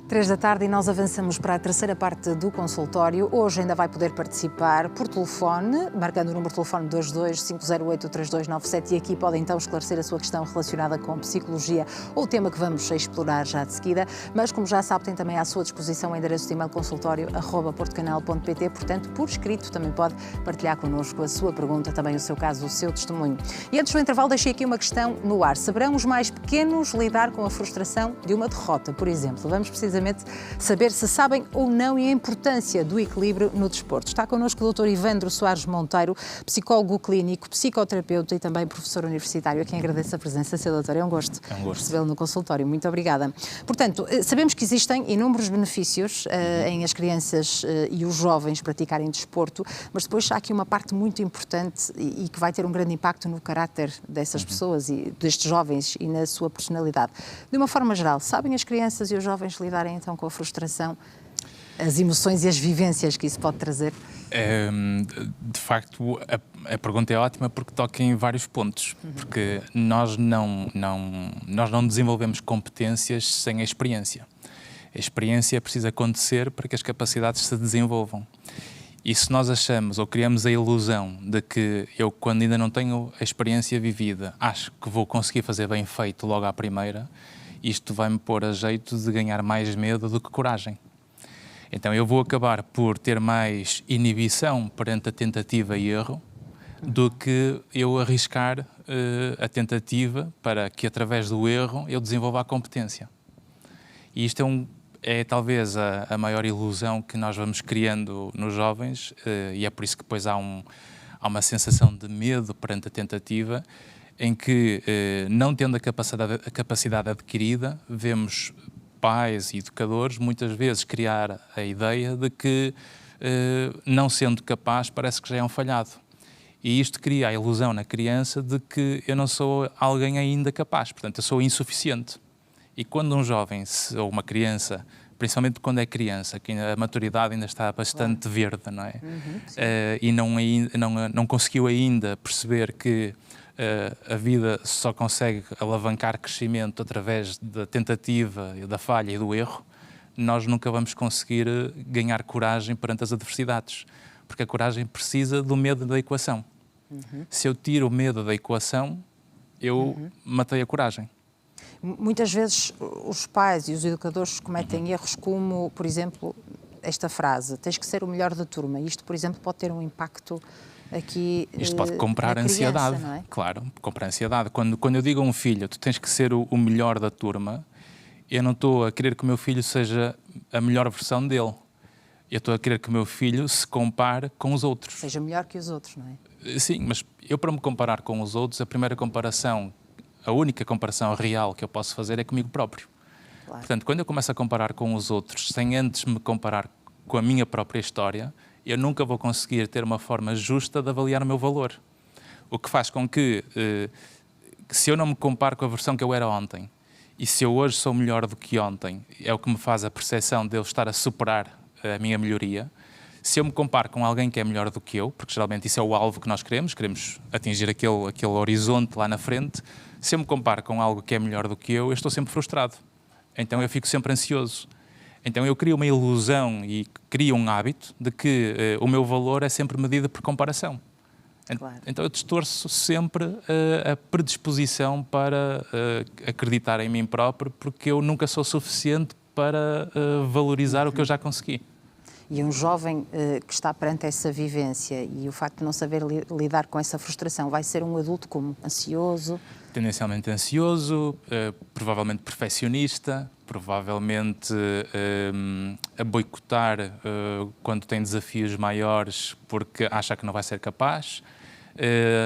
3 da tarde e nós avançamos para a terceira parte do consultório. Hoje ainda vai poder participar por telefone, marcando o número de telefone 22 508 3297 e aqui pode então esclarecer a sua questão relacionada com psicologia ou o tema que vamos explorar já de seguida. Mas como já sabe, tem também à sua disposição o endereço de e-mail consultório@portocanal.pt, portanto, por escrito também pode partilhar connosco a sua pergunta, também o seu caso, o seu testemunho. E antes do intervalo deixei aqui uma questão no ar. Saberão os mais pequenos lidar com a frustração de uma derrota, por exemplo? Vamos precisamente saber se sabem ou não e a importância do equilíbrio no desporto. Está connosco o Dr. Ivandro Soares Monteiro, psicólogo clínico, psicoterapeuta e também professor universitário, a quem agradeço a presença, Sr. Doutor. É um gosto recebê-lo no consultório. Muito obrigada. Portanto, sabemos que existem inúmeros benefícios em as crianças e os jovens praticarem desporto, mas depois há aqui uma parte muito importante e que vai ter um grande impacto no caráter dessas pessoas e destes jovens e na sua personalidade. De uma forma geral, sabem as crianças e os jovens lidarem então com a frustração, as emoções e as vivências que isso pode trazer? De facto, a pergunta é ótima porque toca em vários pontos, porque nós não desenvolvemos competências sem a experiência. A experiência precisa acontecer para que as capacidades se desenvolvam. E se nós achamos ou criamos a ilusão de que eu, quando ainda não tenho a experiência vivida, acho que vou conseguir fazer bem feito logo à primeira, isto vai-me pôr a jeito de ganhar mais medo do que coragem. Então eu vou acabar por ter mais inibição perante a tentativa e erro do que eu arriscar a tentativa para que através do erro eu desenvolva a competência. E isto é talvez a maior ilusão que nós vamos criando nos jovens e é por isso que depois há uma sensação de medo perante a tentativa, em que, não tendo a capacidade adquirida, vemos pais e educadores muitas vezes criar a ideia de que, não sendo capaz, parece que já é um falhado. E isto cria a ilusão na criança de que eu não sou alguém ainda capaz, portanto, eu sou insuficiente. E quando um jovem ou uma criança, principalmente quando é criança, que a maturidade ainda está bastante verde, não é? E não conseguiu ainda perceber que a vida só consegue alavancar crescimento através da tentativa, da falha e do erro, nós nunca vamos conseguir ganhar coragem perante as adversidades, porque a coragem precisa do medo da equação. Se eu tiro o medo da equação, eu matei a coragem. Muitas vezes os pais e os educadores cometem erros como, por exemplo, esta frase: tens que ser o melhor da turma. Isto, por exemplo, pode ter um impacto aqui. Isto pode comprar na criança, ansiedade, não é? Claro, comprar ansiedade. Quando eu digo a um filho, tu tens que ser o melhor da turma, eu não estou a querer que o meu filho seja a melhor versão dele. Eu estou a querer que o meu filho se compare com os outros. Seja melhor que os outros, não é? Sim, mas eu, para me comparar com os outros, a única comparação real que eu posso fazer é comigo próprio. Claro. Portanto, quando eu começo a comparar com os outros, sem antes me comparar com a minha própria história, eu nunca vou conseguir ter uma forma justa de avaliar o meu valor. O que faz com que se eu não me comparo com a versão que eu era ontem, e se eu hoje sou melhor do que ontem, é o que me faz a percepção de eu estar a superar a minha melhoria. Se eu me comparo com alguém que é melhor do que eu, porque geralmente isso é o alvo que nós queremos atingir aquele horizonte lá na frente, se eu me comparo com algo que é melhor do que eu estou sempre frustrado. Então eu fico sempre ansioso. Então eu crio uma ilusão e crio um hábito de que o meu valor é sempre medido por comparação. Claro. Então eu distorço sempre a predisposição para acreditar em mim próprio, porque eu nunca sou suficiente para valorizar o que eu já consegui. E um jovem que está perante essa vivência e o facto de não saber lidar com essa frustração, vai ser um adulto como? Ansioso? Tendencialmente ansioso, provavelmente perfeccionista, provavelmente a boicotar quando tem desafios maiores porque acha que não vai ser capaz,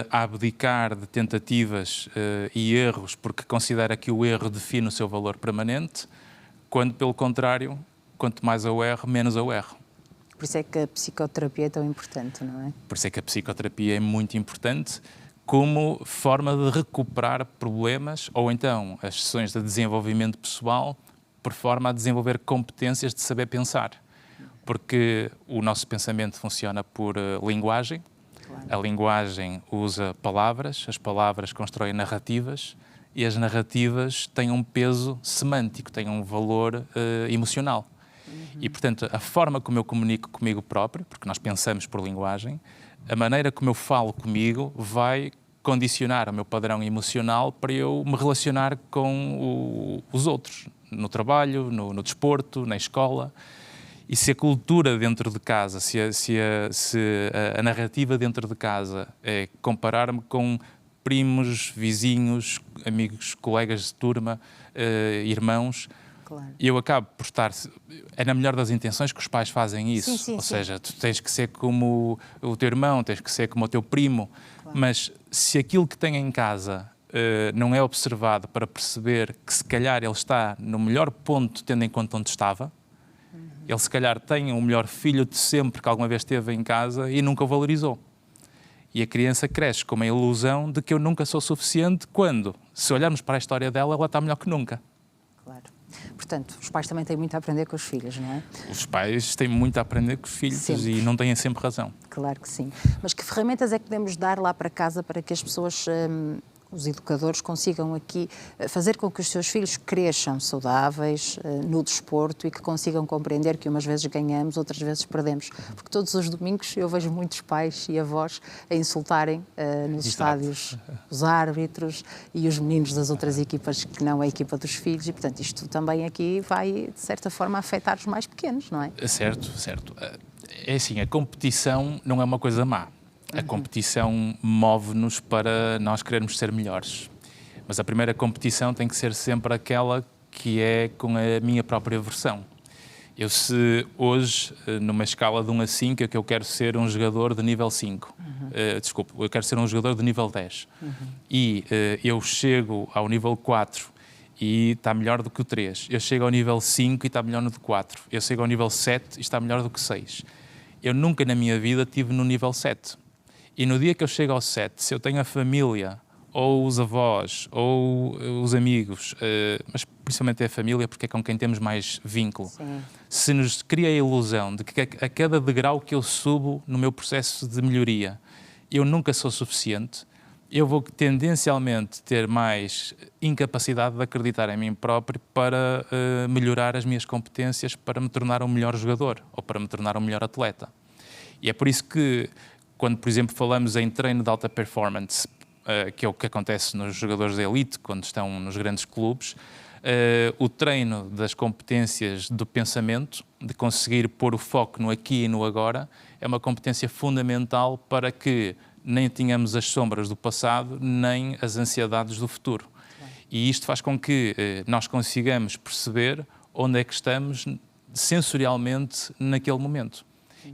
a abdicar de tentativas e erros porque considera que o erro define o seu valor permanente, quando, pelo contrário, quanto mais eu erro, menos eu erro. Por isso é que a psicoterapia é tão importante, não é? Por isso é que a psicoterapia é muito importante como forma de recuperar problemas ou então as sessões de desenvolvimento pessoal por forma a desenvolver competências de saber pensar. Porque o nosso pensamento funciona por linguagem. Claro. A linguagem usa palavras, as palavras constroem narrativas e as narrativas têm um peso semântico, têm um valor emocional. E, portanto, a forma como eu comunico comigo próprio, porque nós pensamos por linguagem, a maneira como eu falo comigo vai condicionar o meu padrão emocional para eu me relacionar com os outros, no trabalho, no desporto, na escola. E se a cultura dentro de casa, se a narrativa dentro de casa é comparar-me com primos, vizinhos, amigos, colegas de turma, irmãos, claro, eu acabo por estar... É na melhor das intenções que os pais fazem isso. Sim, Ou seja, tu tens que ser como o teu irmão, tens que ser como o teu primo. Claro. Mas se aquilo que tem em casa não é observado para perceber que se calhar ele está no melhor ponto tendo em conta onde estava, ele se calhar tem o melhor filho de sempre que alguma vez esteve em casa e nunca o valorizou. E a criança cresce com uma ilusão de que eu nunca sou suficiente quando, se olharmos para a história dela, ela está melhor que nunca. Claro. Portanto, os pais também têm muito a aprender com os filhos, não é? Os pais têm muito a aprender com os filhos sempre. E não têm sempre razão. Claro que sim. Mas que ferramentas é que podemos dar lá para casa para que as pessoas... os educadores consigam aqui fazer com que os seus filhos cresçam saudáveis no desporto e que consigam compreender que umas vezes ganhamos, outras vezes perdemos. Porque todos os domingos eu vejo muitos pais e avós a insultarem nos estádios os árbitros e os meninos das outras equipas que não a equipa dos filhos e, portanto, isto também aqui vai, de certa forma, afetar os mais pequenos, não é? Certo, certo. É assim, a competição não é uma coisa má. A competição move-nos para nós querermos ser melhores. Mas a primeira competição tem que ser sempre aquela que é com a minha própria versão. Eu se hoje, numa escala de 1 a 5, é que eu quero ser um jogador de nível 5. Desculpe, eu quero ser um jogador de nível 10. E eu chego ao nível 4 e está melhor do que o 3. Eu chego ao nível 5 e está melhor no de 4. Eu chego ao nível 7 e está melhor do que 6. Eu nunca na minha vida estive no nível 7. E no dia que eu chego ao 7, se eu tenho a família, ou os avós, ou os amigos, mas principalmente é a família, porque é com quem temos mais vínculo, sim, se nos cria a ilusão de que a cada degrau que eu subo no meu processo de melhoria, eu nunca sou suficiente, eu vou tendencialmente ter mais incapacidade de acreditar em mim próprio para melhorar as minhas competências, para me tornar um melhor jogador, ou para me tornar um melhor atleta. E é por isso que quando, por exemplo, falamos em treino de alta performance, que é o que acontece nos jogadores de elite, quando estão nos grandes clubes, o treino das competências do pensamento, de conseguir pôr o foco no aqui e no agora, é uma competência fundamental para que nem tenhamos as sombras do passado, nem as ansiedades do futuro. E isto faz com que nós consigamos perceber onde é que estamos sensorialmente naquele momento.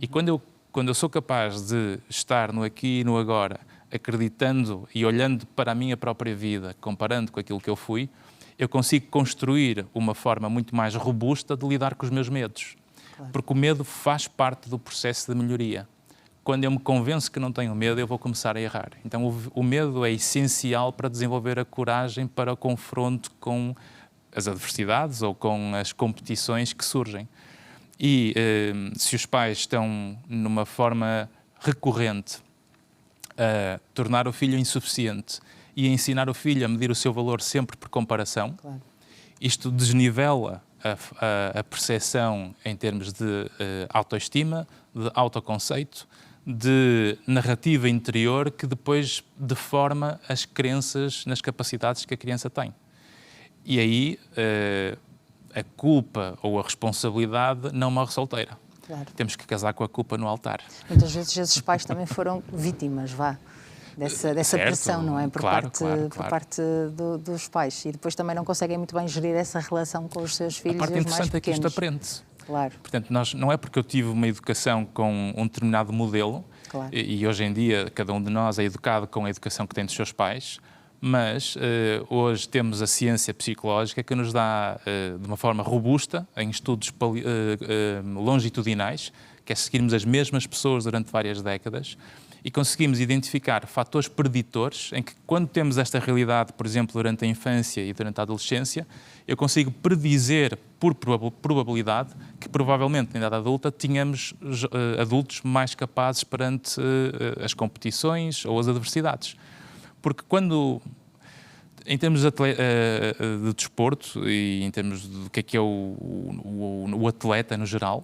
E quando eu sou capaz de estar no aqui e no agora, acreditando e olhando para a minha própria vida, comparando com aquilo que eu fui, eu consigo construir uma forma muito mais robusta de lidar com os meus medos. Claro. Porque o medo faz parte do processo de melhoria. Quando eu me convenço que não tenho medo, eu vou começar a errar. Então o medo é essencial para desenvolver a coragem para o confronto com as adversidades ou com as competições que surgem. E se os pais estão numa forma recorrente a tornar o filho insuficiente e a ensinar o filho a medir o seu valor sempre por comparação, claro, isto desnivela a percepção em termos de autoestima, de autoconceito, de narrativa interior que depois deforma as crenças nas capacidades que a criança tem. E aí a culpa ou a responsabilidade não morre solteira. Claro. Temos que casar com a culpa no altar. Muitas vezes esses pais também foram vítimas, dessa pressão, não é? Por parte dos pais. E depois também não conseguem muito bem gerir essa relação com os seus filhos e os mais pequenos. A parte interessante é que isto aprende-se. Claro. Portanto, não é porque eu tive uma educação com um determinado modelo, claro, e hoje em dia cada um de nós é educado com a educação que tem dos seus pais, mas hoje temos a ciência psicológica que nos dá, de uma forma robusta, em estudos longitudinais, que é seguirmos as mesmas pessoas durante várias décadas, e conseguimos identificar fatores preditores em que, quando temos esta realidade, por exemplo, durante a infância e durante a adolescência, eu consigo predizer, por probabilidade, que provavelmente, na idade adulta, tínhamos adultos mais capazes perante as competições ou as adversidades. Porque quando Em termos de desporto e em termos do que é o atleta no geral,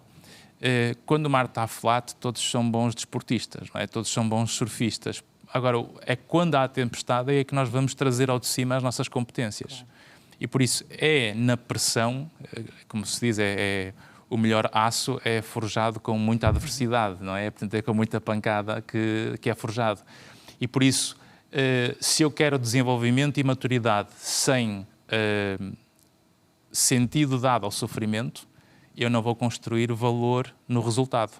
quando o mar está flat, todos são bons desportistas, não é? Todos são bons surfistas. Agora, é quando há tempestade é que nós vamos trazer ao de cima as nossas competências. Claro. E por isso é na pressão, como se diz, o melhor aço é forjado com muita adversidade, não é? Portanto, é com muita pancada que é forjado. E por isso, se eu quero desenvolvimento e maturidade sem sentido dado ao sofrimento, eu não vou construir valor no resultado.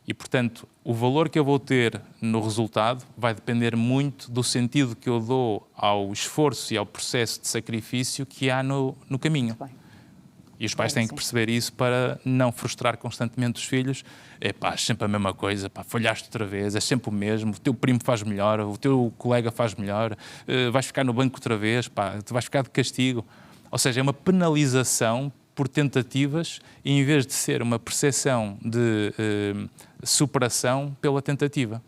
E, portanto, o valor que eu vou ter no resultado vai depender muito do sentido que eu dou ao esforço e ao processo de sacrifício que há no caminho. E os pais têm que perceber isso para não frustrar constantemente os filhos. É sempre a mesma coisa, falhaste outra vez, é sempre o mesmo, o teu primo faz melhor, o teu colega faz melhor, vais ficar no banco outra vez, tu vais ficar de castigo. Ou seja, é uma penalização por tentativas, em vez de ser uma percepção de superação pela tentativa.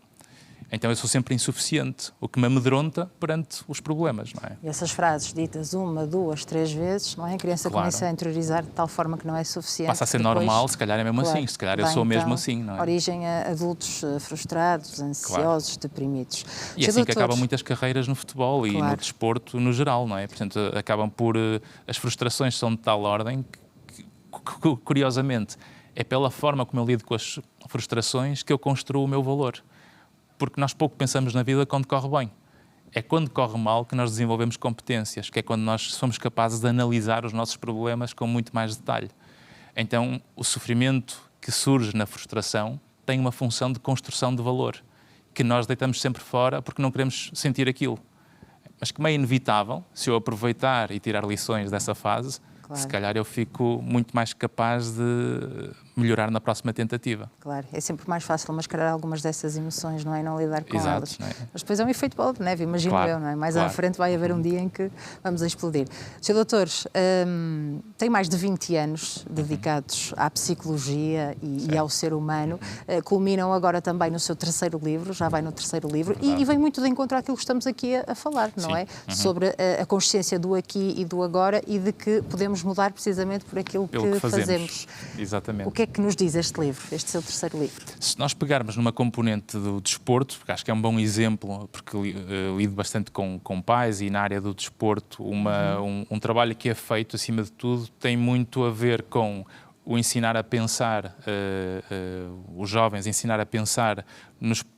Então eu sou sempre insuficiente, o que me amedronta perante os problemas, não é? E essas frases ditas 1, 2, 3 vezes, não é? A criança começa a interiorizar de tal forma que não é suficiente. Passa a ser normal, se calhar é mesmo assim, se calhar eu sou mesmo assim, não é? Origem a adultos frustrados, ansiosos, deprimidos. E é assim que acabam muitas carreiras no futebol e no desporto no geral, não é? Portanto, acabam por... as frustrações são de tal ordem que, curiosamente, é pela forma como eu lido com as frustrações que eu construo o meu valor. Porque nós pouco pensamos na vida quando corre bem. É quando corre mal que nós desenvolvemos competências, que é quando nós somos capazes de analisar os nossos problemas com muito mais detalhe. Então, o sofrimento que surge na frustração tem uma função de construção de valor, que nós deitamos sempre fora porque não queremos sentir aquilo. Mas como é inevitável, se eu aproveitar e tirar lições dessa fase, se calhar eu fico muito mais capaz de melhorar na próxima tentativa. Claro, é sempre mais fácil mascarar algumas dessas emoções, não é? Não lidar com elas. Não é? Mas depois é um efeito bola de neve, imagino eu, não é? Mais à frente vai haver um dia em que vamos a explodir. Sr. Doutor, tem mais de 20 anos dedicados à psicologia e ao ser humano. Culminam agora também no seu terceiro livro, já vai no terceiro livro, e vem muito de encontro àquilo que estamos aqui a falar, não é? Sobre a consciência do aqui e do agora e de que podemos mudar precisamente por aquilo que fazemos. Exatamente. O que é que nos diz este livro, este seu terceiro livro? Se nós pegarmos numa componente do desporto, porque acho que é um bom exemplo, porque lido bastante com pais e na área do desporto, um trabalho que é feito, acima de tudo, tem muito a ver com o ensinar a pensar, os jovens ensinar a pensar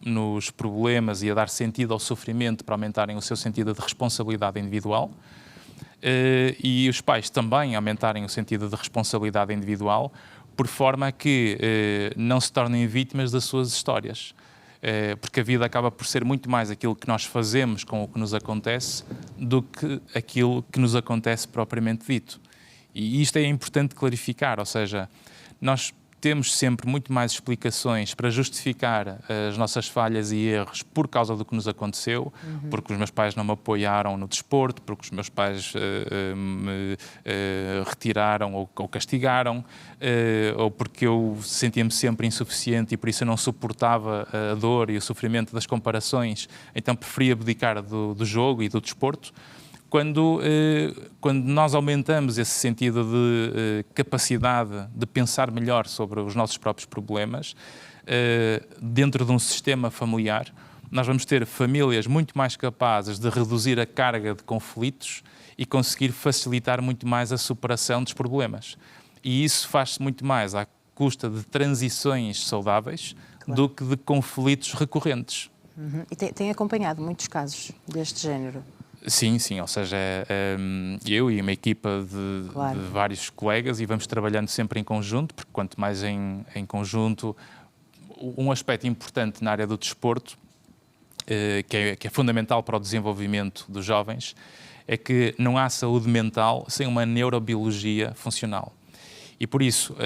nos problemas e a dar sentido ao sofrimento para aumentarem o seu sentido de responsabilidade individual. E os pais também aumentarem o sentido de responsabilidade individual, por forma a que não se tornem vítimas das suas histórias. Porque a vida acaba por ser muito mais aquilo que nós fazemos com o que nos acontece do que aquilo que nos acontece propriamente dito. E isto é importante clarificar, ou seja, nós temos sempre muito mais explicações para justificar as nossas falhas e erros por causa do que nos aconteceu, porque os meus pais não me apoiaram no desporto, porque os meus pais me retiraram ou castigaram, ou porque eu sentia-me sempre insuficiente e por isso eu não suportava a dor e o sofrimento das comparações, então preferia abdicar do jogo e do desporto. Quando nós aumentamos esse sentido de capacidade de pensar melhor sobre os nossos próprios problemas, dentro de um sistema familiar, nós vamos ter famílias muito mais capazes de reduzir a carga de conflitos e conseguir facilitar muito mais a superação dos problemas. E isso faz-se muito mais à custa de transições saudáveis do que de conflitos recorrentes. E tem acompanhado muitos casos deste género? Sim, ou seja, eu e uma equipa de vários colegas e vamos trabalhando sempre em conjunto, porque quanto mais em conjunto, um aspecto importante na área do desporto, que é fundamental para o desenvolvimento dos jovens, é que não há saúde mental sem uma neurobiologia funcional. E por isso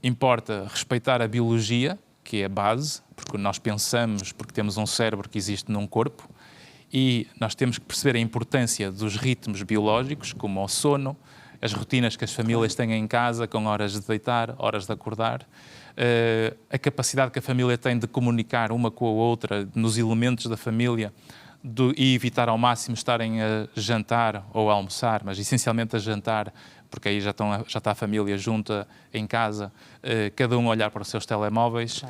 importa respeitar a biologia, que é a base, porque nós pensamos, porque temos um cérebro que existe num corpo, e nós temos que perceber a importância dos ritmos biológicos, como o sono, as rotinas que as famílias têm em casa, com horas de deitar, horas de acordar, a capacidade que a família tem de comunicar uma com a outra, nos elementos da família, e evitar ao máximo estarem a jantar ou a almoçar, mas essencialmente a jantar, porque aí já está a família junta em casa, cada um a olhar para os seus telemóveis,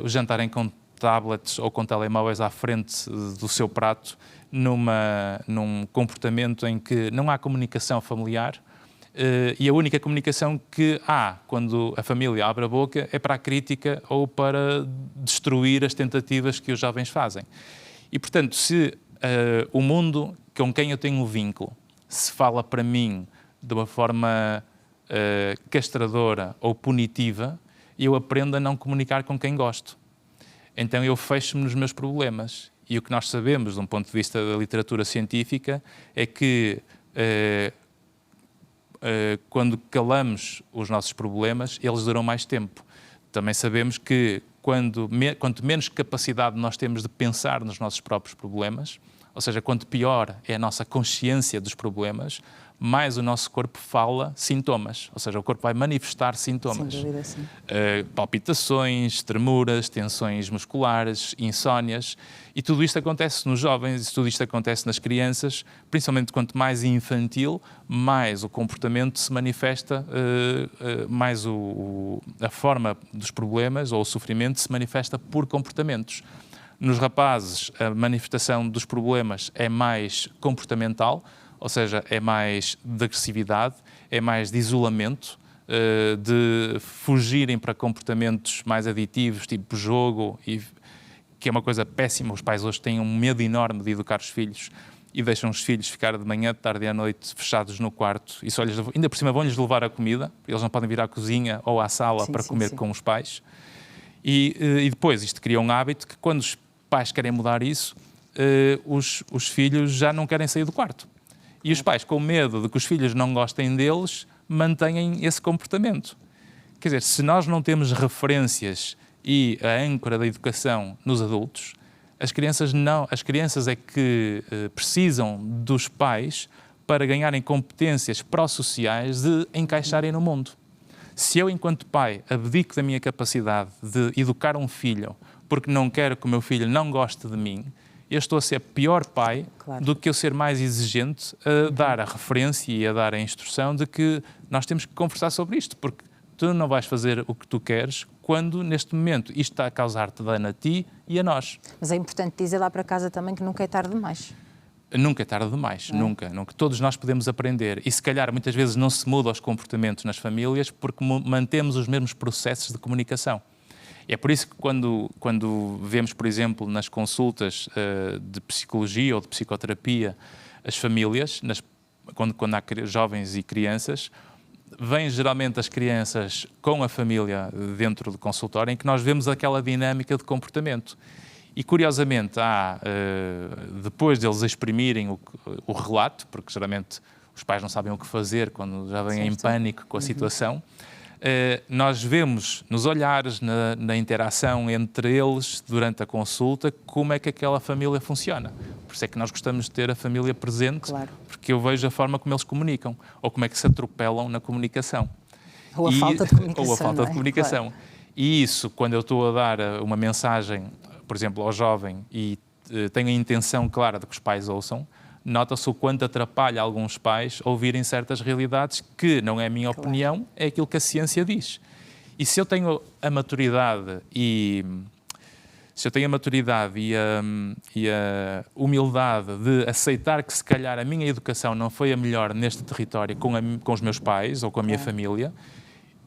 jantarem com tablets ou com telemóveis à frente do seu prato, num comportamento em que não há comunicação familiar, e a única comunicação que há quando a família abre a boca é para a crítica ou para destruir as tentativas que os jovens fazem. E, portanto, se o mundo com quem eu tenho um vínculo se fala para mim de uma forma castradora ou punitiva, eu aprendo a não comunicar com quem gosto. Então eu fecho-me nos meus problemas. E o que nós sabemos, de um ponto de vista da literatura científica, é que quando calamos os nossos problemas, eles duram mais tempo. Também sabemos que quanto menos capacidade nós temos de pensar nos nossos próprios problemas, ou seja, quanto pior é a nossa consciência dos problemas, mais o nosso corpo fala sintomas, ou seja, o corpo vai manifestar sintomas. Sem dúvida, sim. Palpitações, tremuras, tensões musculares, insónias, e tudo isto acontece nos jovens, tudo isto acontece nas crianças, principalmente quanto mais infantil, mais o comportamento se manifesta, mais a forma dos problemas ou o sofrimento se manifesta por comportamentos. Nos rapazes, a manifestação dos problemas é mais comportamental, ou seja, é mais de agressividade, é mais de isolamento, de fugirem para comportamentos mais aditivos, tipo jogo, que é uma coisa péssima. Os pais hoje têm um medo enorme de educar os filhos e deixam os filhos ficar de manhã, de tarde e à noite fechados no quarto e ainda por cima vão-lhes levar a comida, eles não podem vir à cozinha ou à sala para comer com os pais. E depois isto cria um hábito que quando os pais querem mudar isso, os filhos já não querem sair do quarto. E os pais, com medo de que os filhos não gostem deles, mantêm esse comportamento. Quer dizer, se nós não temos referências e a âncora da educação nos adultos, as crianças é que precisam dos pais para ganharem competências pró-sociais de encaixarem no mundo. Se eu, enquanto pai, abdico da minha capacidade de educar um filho porque não quero que o meu filho não goste de mim, eu estou a ser pior pai do que eu ser mais exigente a dar a referência e a dar a instrução de que nós temos que conversar sobre isto, porque tu não vais fazer o que tu queres quando, neste momento, isto está a causar-te dano a ti e a nós. Mas é importante dizer lá para casa também que nunca é tarde demais. Nunca é tarde demais, nunca. Todos nós podemos aprender e, se calhar, muitas vezes não se muda os comportamentos nas famílias porque mantemos os mesmos processos de comunicação. É por isso que quando vemos, por exemplo, nas consultas de psicologia ou de psicoterapia, as famílias, quando há jovens e crianças, vêm geralmente as crianças com a família dentro do consultório, em que nós vemos aquela dinâmica de comportamento. E, curiosamente, depois deles exprimirem o relato, porque geralmente os pais não sabem o que fazer quando já vêm em pânico com a situação, nós vemos nos olhares, na interação entre eles durante a consulta, como é que aquela família funciona. Por isso é que nós gostamos de ter a família presente, porque eu vejo a forma como eles comunicam, ou como é que se atropelam na comunicação. Ou a falta de comunicação. Ou a falta de comunicação. Claro. E isso, quando eu estou a dar uma mensagem, por exemplo, ao jovem, e tenho a intenção clara de que os pais ouçam, nota-se o quanto atrapalha alguns pais ouvirem certas realidades que não é a minha opinião, é aquilo que a ciência diz. E se eu tenho a maturidade e a humildade de aceitar que, se calhar, a minha educação não foi a melhor neste território com os meus pais ou com a minha família,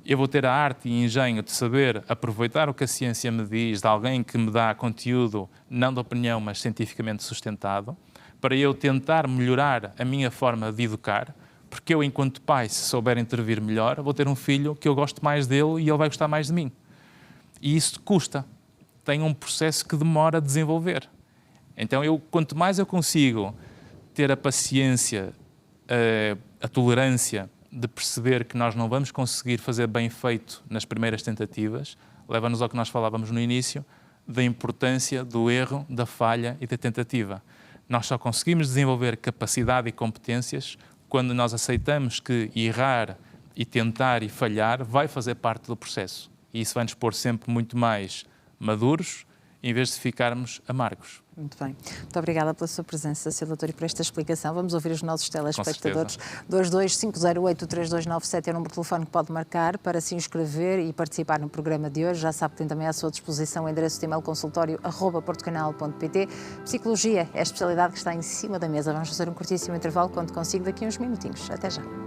eu vou ter a arte e engenho de saber aproveitar o que a ciência me diz, de alguém que me dá conteúdo, não de opinião, mas cientificamente sustentado, para eu tentar melhorar a minha forma de educar, porque eu, enquanto pai, se souber intervir melhor, vou ter um filho que eu gosto mais dele e ele vai gostar mais de mim. E isso custa. Tem um processo que demora a desenvolver. Então, quanto mais eu consigo ter a paciência, a tolerância de perceber que nós não vamos conseguir fazer bem feito nas primeiras tentativas, leva-nos ao que nós falávamos no início, da importância do erro, da falha e da tentativa. Nós só conseguimos desenvolver capacidade e competências quando nós aceitamos que errar e tentar e falhar vai fazer parte do processo. E isso vai nos pôr sempre muito mais maduros, em vez de ficarmos amargos. Muito bem. Muito obrigada pela sua presença, Sr. Doutor, e por esta explicação. Vamos ouvir os nossos telespectadores. 2250832997 é o número de telefone que pode marcar para se inscrever e participar no programa de hoje. Já sabe que tem também à sua disposição o endereço de e-mail consultório@portocanal.pt. Psicologia é a especialidade que está em cima da mesa. Vamos fazer um curtíssimo intervalo, quando consigo, daqui a uns minutinhos. Até já.